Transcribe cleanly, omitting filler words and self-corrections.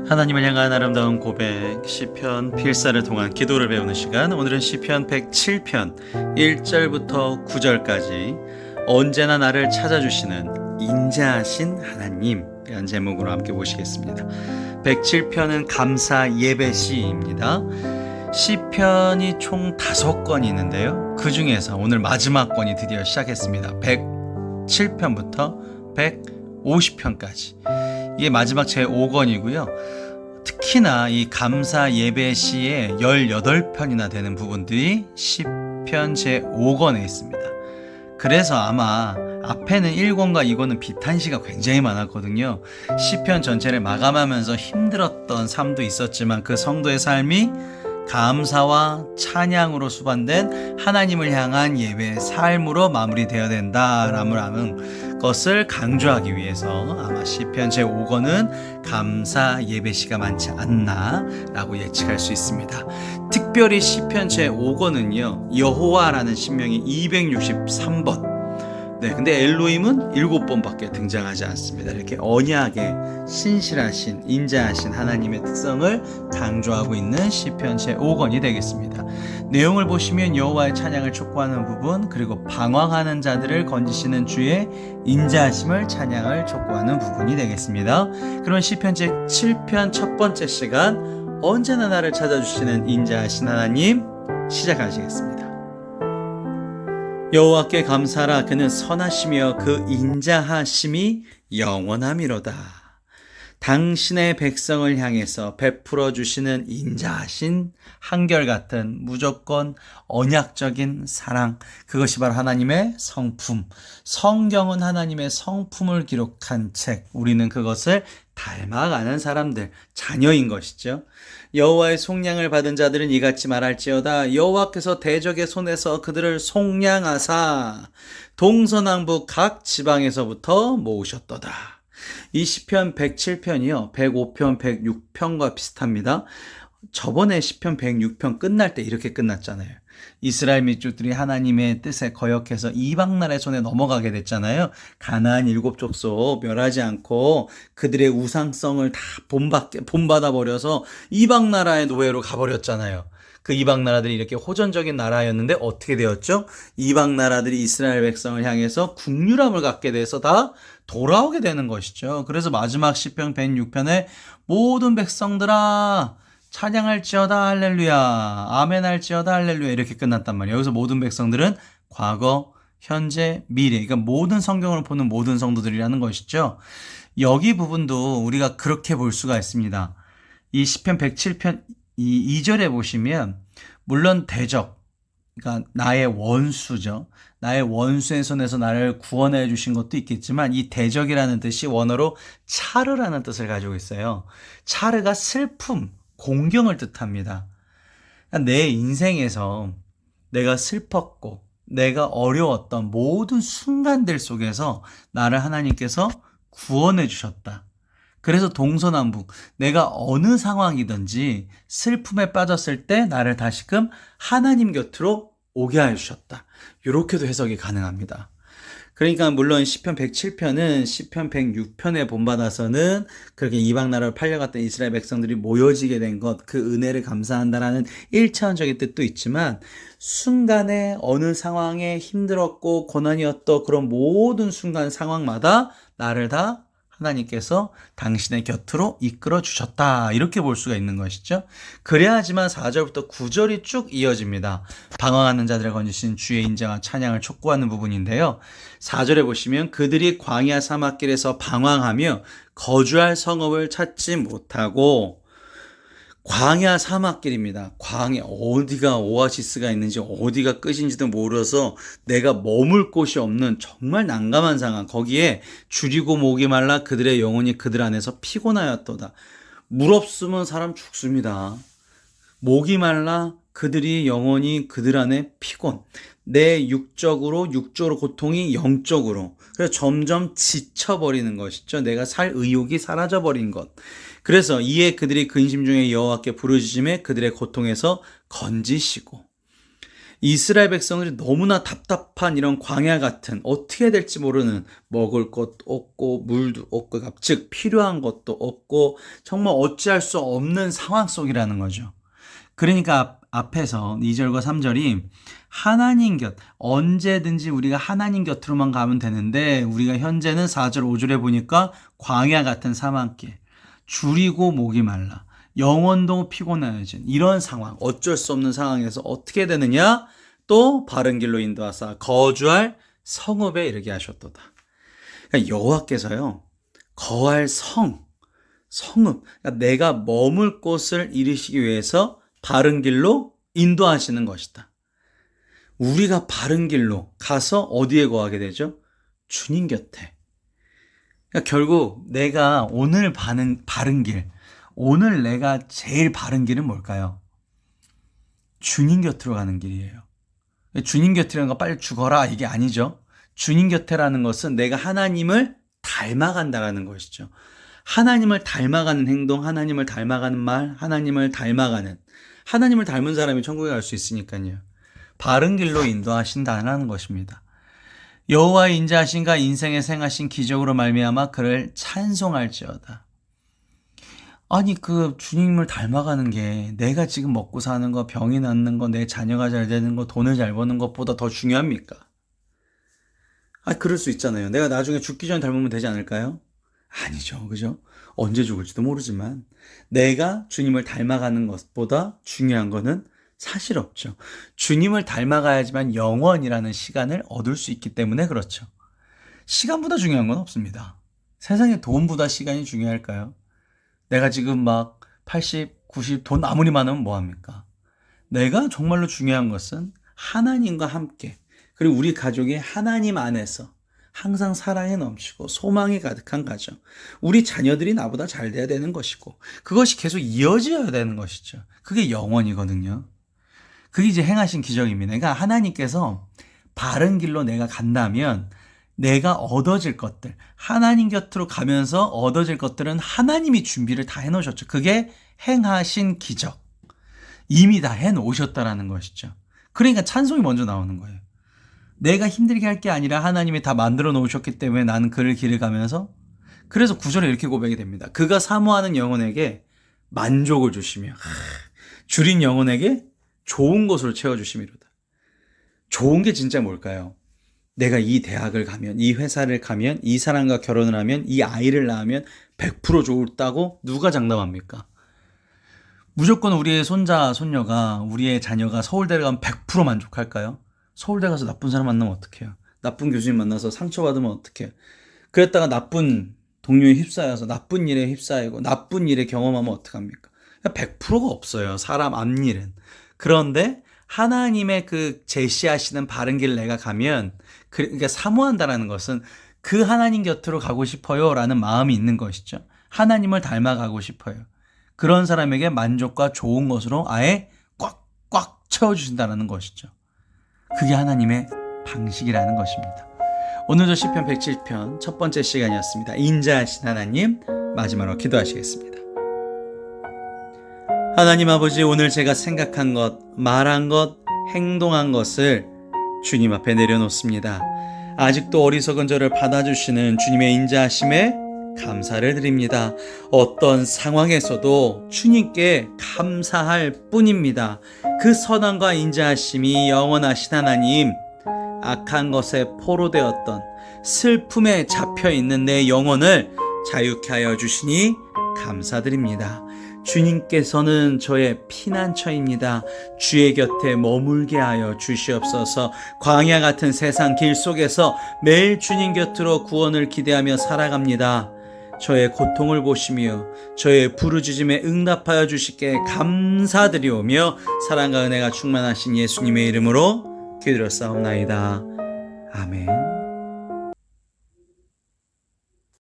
하나님을 향한 아름다운 고백 시편 필사를 통한 기도를 배우는 시간, 오늘은 시편 107편 1절부터 9절까지 언제나 나를 찾아주시는 인자하신 하나님이라는 제목으로 함께 보시겠습니다. 107편은 감사 예배 시입니다. 시편이 총 5건이 있는데요, 그 중에서 오늘 마지막 건이 드디어 시작했습니다. 107편부터 150편까지 이게 마지막 제5건이고요. 특히나 이 감사 예배 시에 18편이나 되는 부분들이 시편 제5건에 있습니다. 그래서 아마 앞에는 1권과 2권은 비탄시가 굉장히 많았거든요. 시편 전체를 마감하면서 힘들었던 삶도 있었지만 그 성도의 삶이 감사와 찬양으로 수반된 하나님을 향한 예배의 삶으로 마무리되어야 된다라는 것을 강조하기 위해서 아마 시편 제5권은 감사 예배시가 많지 않나 라고 예측할 수 있습니다. 특별히 시편 제5권은요, 여호와라는 신명이 263번, 근데 엘로힘은 7번밖에 등장하지 않습니다. 이렇게 언약의 신실하신, 인자하신 하나님의 특성을 강조하고 있는 시편 제5권이 되겠습니다. 내용을 보시면 여호와의 찬양을 촉구하는 부분, 그리고 방황하는 자들을 건지시는 주의 인자하심을 찬양을 촉구하는 부분이 되겠습니다. 그럼 시편 제7편 첫 번째 시간, 언제나 나를 찾아주시는 인자하신 하나님 시작하시겠습니다. 여호와께 감사하라. 그는 선하시며 그 인자하심이 영원함이로다. 당신의 백성을 향해서 베풀어 주시는 인자하신 한결같은 무조건 언약적인 사랑, 그것이 바로 하나님의 성품. 성경은 하나님의 성품을 기록한 책, 우리는 그것을 닮아가는 사람들, 자녀인 것이죠. 여호와의 속량을 받은 자들은 이같이 말할지어다. 여호와께서 대적의 손에서 그들을 속량하사 동서남북 각 지방에서부터 모으셨도다. 이 시편 107편이요 105편 106편과 비슷합니다. 저번에 시편 106편 끝날 때 이렇게 끝났잖아요. 이스라엘 민족들이 하나님의 뜻에 거역해서 이방나라의 손에 넘어가게 됐잖아요. 가나안 7족속 멸하지 않고 그들의 우상성을 다 본받아 버려서 이방나라의 노예로 가버렸잖아요. 그 이방나라들이 이렇게 호전적인 나라였는데 어떻게 되었죠? 이방나라들이 이스라엘 백성을 향해서 국률함을 갖게 돼서 다 돌아오게 되는 것이죠. 그래서 마지막 시편 106편에 모든 백성들아 찬양할지어다 할렐루야, 아멘할지어다 할렐루야, 이렇게 끝났단 말이에요. 여기서 모든 백성들은 과거, 현재, 미래, 그러니까 모든 성경을 보는 모든 성도들이라는 것이죠. 여기 부분도 우리가 그렇게 볼 수가 있습니다. 이 시편 107편 이 2절에 보시면 물론 대적, 그러니까 나의 원수죠. 나의 원수의 손에서 나를 구원해 주신 것도 있겠지만, 이 대적이라는 뜻이 원어로 차르라는 뜻을 가지고 있어요. 차르가 슬픔, 공경을 뜻합니다. 내 인생에서 내가 슬펐고 내가 어려웠던 모든 순간들 속에서 나를 하나님께서 구원해 주셨다. 그래서 동서남북, 내가 어느 상황이든지 슬픔에 빠졌을 때 나를 다시금 하나님 곁으로 오게 해주셨다. 이렇게도 해석이 가능합니다. 그러니까 물론 시편 107편은 시편 106편에 본받아서는 그렇게 이방 나라로 팔려갔던 이스라엘 백성들이 모여지게 된 것, 그 은혜를 감사한다라는 1차원적인 뜻도 있지만, 순간에 어느 상황에 힘들었고 고난이었던 그런 모든 순간 상황마다 나를 다 하나님께서 당신의 곁으로 이끌어 주셨다, 이렇게 볼 수가 있는 것이죠. 그래야지만 4절부터 9절이 쭉 이어집니다. 방황하는 자들을 건지신 주의 인자와 찬양을 촉구하는 부분인데요. 4절에 보시면 그들이 광야 사막길에서 방황하며 거주할 성읍을 찾지 못하고, 광야 사막길입니다. 광야, 어디가 오아시스가 있는지 어디가 끝인지도 모르서 내가 머물 곳이 없는 정말 난감한 상황, 거기에 줄이고 목이 말라 그들의 영혼이 그들 안에서 피곤하였도다. 물 없으면 사람 죽습니다. 목이 말라 그들이 영혼이 그들 안에 피곤, 내 육적으로 고통이 영적으로, 그래서 점점 지쳐버리는 것이죠. 내가 살 의욕이 사라져버린 것. 그래서 이에 그들이 근심 중에 여호와께 부르짖음에 그들의 고통에서 건지시고, 이스라엘 백성들이 너무나 답답한 이런 광야 같은 어떻게 해야 될지 모르는 먹을 것도 없고 물도 없고 즉 필요한 것도 없고 정말 어찌할 수 없는 상황 속이라는 거죠. 그러니까 앞에서 2절과 3절이 하나님 곁, 언제든지 우리가 하나님 곁으로만 가면 되는데 우리가 현재는 4절, 5절에 보니까 광야 같은 사망길, 줄이고 목이 말라, 영혼도 피곤하여진 이런 상황, 어쩔 수 없는 상황에서 어떻게 되느냐? 또 바른 길로 인도하사 거주할 성읍에 이르게 하셨도다. 그러니까 여호와께서요, 거할 성읍, 그러니까 내가 머물 곳을 이루시기 위해서 바른 길로 인도하시는 것이다. 우리가 바른 길로 가서 어디에 거하게 되죠? 주님 곁에. 그러니까 결국 내가 오늘 바른 길, 오늘 내가 제일 바른 길은 뭘까요? 주님 곁으로 가는 길이에요. 주님 곁이라는 거 빨리 죽어라 이게 아니죠. 주님 곁에라는 것은 내가 하나님을 닮아간다라는 것이죠. 하나님을 닮아가는 행동, 하나님을 닮아가는 말, 하나님을 닮은 사람이 천국에 갈 수 있으니까요. 바른 길로 인도하신다는 것입니다. 여호와의 인자하심과 인생에 생하신 기적으로 말미암아 그를 찬송할지어다. 아니 주님을 닮아가는 게 내가 지금 먹고 사는 거, 병이 낫는 거, 내 자녀가 잘 되는 거, 돈을 잘 버는 것보다 더 중요합니까? 그럴 수 있잖아요. 내가 나중에 죽기 전에 닮으면 되지 않을까요? 아니죠. 그죠? 언제 죽을지도 모르지만 내가 주님을 닮아가는 것보다 중요한 거는 사실 없죠. 주님을 닮아가야지만 영원이라는 시간을 얻을 수 있기 때문에 그렇죠. 시간보다 중요한 건 없습니다. 세상에 돈보다 시간이 중요할까요? 내가 지금 막 80, 90 돈 아무리 많으면 뭐합니까? 내가 정말로 중요한 것은 하나님과 함께, 그리고 우리 가족이 하나님 안에서 항상 사랑에 넘치고 소망이 가득한 가정, 우리 자녀들이 나보다 잘 돼야 되는 것이고 그것이 계속 이어져야 되는 것이죠. 그게 영원이거든요. 그게 이제 행하신 기적입니다. 그러니까 하나님께서 바른 길로 내가 간다면 내가 얻어질 것들, 하나님 곁으로 가면서 얻어질 것들은 하나님이 준비를 다 해놓으셨죠. 그게 행하신 기적. 이미 다 해놓으셨다라는 것이죠. 그러니까 찬송이 먼저 나오는 거예요. 내가 힘들게 할 게 아니라 하나님이 다 만들어 놓으셨기 때문에 나는 그를 길을 가면서, 그래서 9절에 이렇게 고백이 됩니다. 그가 사모하는 영혼에게 만족을 주시며 줄인 영혼에게 좋은 것으로 채워주심이로다. 좋은 게 진짜 뭘까요? 내가 이 대학을 가면, 이 회사를 가면, 이 사람과 결혼을 하면, 이 아이를 낳으면 100% 좋다고 누가 장담합니까? 무조건 우리의 손자, 손녀가, 우리의 자녀가 서울대를 가면 100% 만족할까요? 서울대 가서 나쁜 사람 만나면 어떡해요? 나쁜 교수님 만나서 상처받으면 어떡해요? 그랬다가 나쁜 동료에 휩싸여서 나쁜 일에 휩싸이고 나쁜 일에 경험하면 어떡합니까? 100%가 없어요. 사람 앞일은. 그런데 하나님의 그 제시하시는 바른 길 내가 가면, 그러니까 사모한다라는 것은 그 하나님 곁으로 가고 싶어요 라는 마음이 있는 것이죠. 하나님을 닮아가고 싶어요. 그런 사람에게 만족과 좋은 것으로 아예 꽉꽉 채워주신다는 것이죠. 그게 하나님의 방식이라는 것입니다. 오늘도 시편 107편 첫 번째 시간이었습니다. 인자하신 하나님, 마지막으로 기도하시겠습니다. 하나님 아버지, 오늘 제가 생각한 것, 말한 것, 행동한 것을 주님 앞에 내려놓습니다. 아직도 어리석은 저를 받아주시는 주님의 인자하심에 감사를 드립니다. 어떤 상황에서도 주님께 감사할 뿐입니다. 그 선함과 인자하심이 영원하신 하나님, 악한 것에 포로되었던 슬픔에 잡혀있는 내 영혼을 자유케 하여 주시니 감사드립니다. 주님께서는 저의 피난처입니다. 주의 곁에 머물게 하여 주시옵소서. 광야 같은 세상 길 속에서 매일 주님 곁으로 구원을 기대하며 살아갑니다. 저의 고통을 보시며 저의 부르짖음에 응답하여 주시기에 감사드리오며 사랑과 은혜가 충만하신 예수님의 이름으로 기도드렸사옵나이다. 아멘.